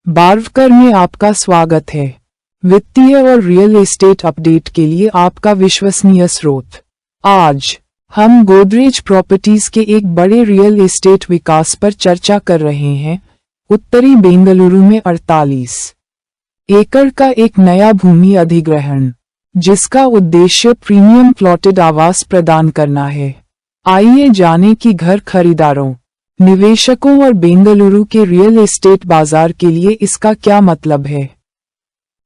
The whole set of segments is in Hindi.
बार्वकर में आपका स्वागत है। वित्तीय और रियल एस्टेट अपडेट के लिए आपका विश्वसनीय स्रोत। आज हम गोदरेज प्रॉपर्टीज के एक बड़े रियल एस्टेट विकास पर चर्चा कर रहे हैं। उत्तरी बेंगलुरु में 48 एकड़ का एक नया भूमि अधिग्रहण, जिसका उद्देश्य प्रीमियम प्लॉटेड आवास प्रदान करना है। आइए जानें कि घर खरीदारों, निवेशकों और बेंगलुरु के रियल एस्टेट बाजार के लिए इसका क्या मतलब है।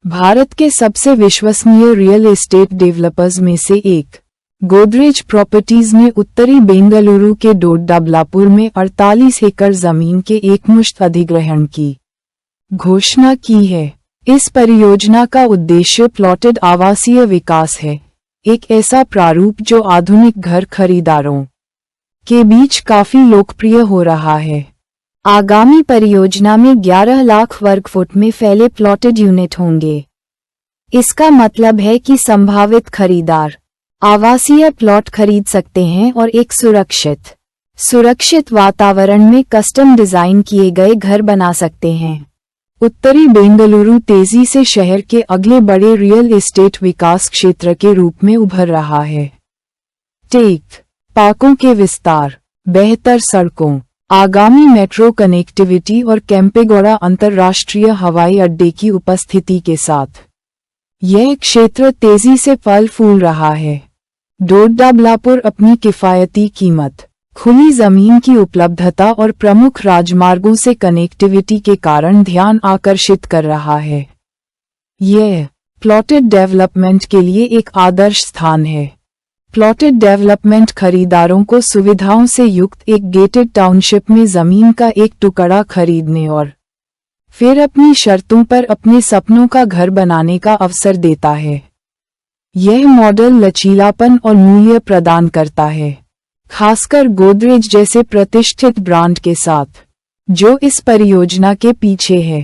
भारत के सबसे विश्वसनीय रियल एस्टेट डेवलपर्स में से एक गोदरेज प्रॉपर्टीज ने उत्तरी बेंगलुरु के डोड्डाबलापुर में 48 एकड़ जमीन के एकमुश्त अधिग्रहण की घोषणा की है। इस परियोजना का उद्देश्य प्लॉटेड आवासीय विकास है, एक ऐसा प्रारूप जो आधुनिक घर खरीदारों के बीच काफी लोकप्रिय हो रहा है। आगामी परियोजना में 11 लाख वर्ग फुट में फैले प्लॉटेड यूनिट होंगे। इसका मतलब है कि संभावित खरीदार आवासीय प्लॉट खरीद सकते हैं और एक सुरक्षित वातावरण में कस्टम डिजाइन किए गए घर बना सकते हैं। उत्तरी बेंगलुरु तेजी से शहर के अगले बड़े रियल एस्टेट विकास क्षेत्र के रूप में उभर रहा है। टेक पार्कों के विस्तार, बेहतर सड़कों, आगामी मेट्रो कनेक्टिविटी और केम्पेगौड़ा अंतर्राष्ट्रीय हवाई अड्डे की उपस्थिति के साथ यह क्षेत्र तेजी से फल फूल रहा है। डोड्डाबलापुर अपनी किफायती कीमत, खुली जमीन की उपलब्धता और प्रमुख राजमार्गों से कनेक्टिविटी के कारण ध्यान आकर्षित कर रहा है। यह प्लॉटेड डेवलपमेंट के लिए एक आदर्श स्थान है। प्लॉटेड डेवलपमेंट खरीदारों को सुविधाओं से युक्त एक गेटेड टाउनशिप में जमीन का एक टुकड़ा खरीदने और फिर अपनी शर्तों पर अपने सपनों का घर बनाने का अवसर देता है। यह मॉडल लचीलापन और मूल्य प्रदान करता है, खासकर गोदरेज जैसे प्रतिष्ठित ब्रांड के साथ, जो इस परियोजना के पीछे है।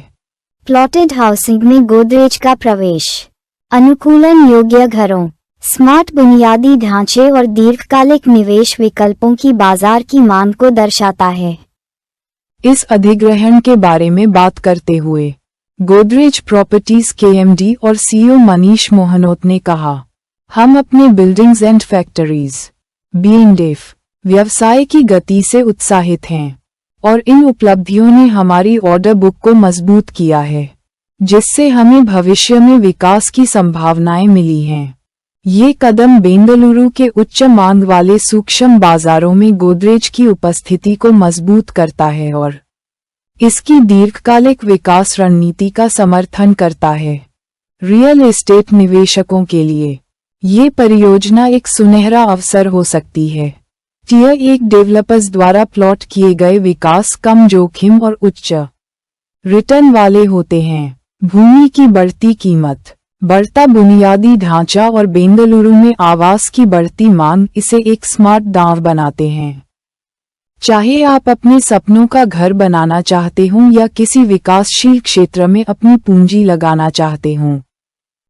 प्लॉटेड हाउसिंग में गोदरेज का प्रवेश अनुकूलन योग्य घरों, स्मार्ट बुनियादी ढांचे और दीर्घकालिक निवेश विकल्पों की बाजार की मांग को दर्शाता है। इस अधिग्रहण के बारे में बात करते हुए गोदरेज प्रॉपर्टीज केएमडी और सीईओ मनीष मोहनोत ने कहा, हम अपने बिल्डिंग्स एंड फैक्ट्रीज बीएंडएफ व्यवसाय की गति से उत्साहित हैं और इन उपलब्धियों ने हमारी ऑर्डर बुक को मजबूत किया है, जिससे हमें भविष्य में विकास की संभावनाएं मिली हैं। ये कदम बेंगलुरु के उच्च मांग वाले सूक्ष्म बाजारों में गोदरेज की उपस्थिति को मजबूत करता है और इसकी दीर्घकालिक विकास रणनीति का समर्थन करता है। रियल एस्टेट निवेशकों के लिए ये परियोजना एक सुनहरा अवसर हो सकती है। टियर 1 डेवलपर्स द्वारा प्लॉट किए गए विकास कम जोखिम और उच्च रिटर्न वाले होते हैं। भूमि की बढ़ती कीमत, बढ़ता बुनियादी ढांचा और बेंगलुरु में आवास की बढ़ती मांग इसे एक स्मार्ट दांव बनाते हैं। चाहे आप अपने सपनों का घर बनाना चाहते हों या किसी विकासशील क्षेत्र में अपनी पूंजी लगाना चाहते हों,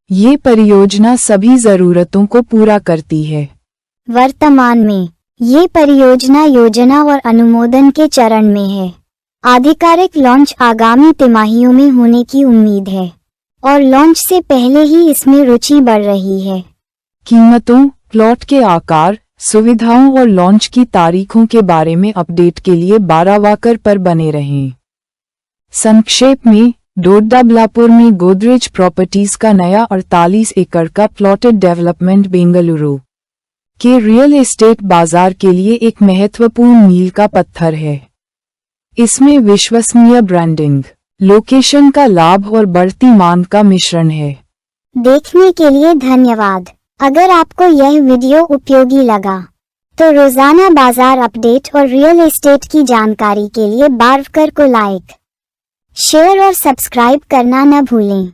ये परियोजना सभी जरूरतों को पूरा करती है। वर्तमान में ये परियोजना योजना और अनुमोदन के चरण में है। आधिकारिक लॉन्च आगामी तिमाहियों में होने की उम्मीद है और लॉन्च से पहले ही इसमें रुचि बढ़ रही है। कीमतों, प्लॉट के आकार, सुविधाओं और लॉन्च की तारीखों के बारे में अपडेट के लिए बारावाकर पर बने रहें। संक्षेप में, डोड्डाबलापुर में गोदरेज प्रॉपर्टीज का नया 48 एकड़ का प्लॉटेड डेवलपमेंट बेंगलुरु के रियल एस्टेट बाजार के लिए एक महत्वपूर्ण मील का पत्थर है। इसमें विश्वसनीय ब्रांडिंग, लोकेशन का लाभ और बढ़ती मांग का मिश्रण है। देखने के लिए धन्यवाद। अगर आपको यह वीडियो उपयोगी लगा तो रोजाना बाजार अपडेट और रियल एस्टेट की जानकारी के लिए बार्वकर को लाइक, शेयर और सब्सक्राइब करना न भूलें।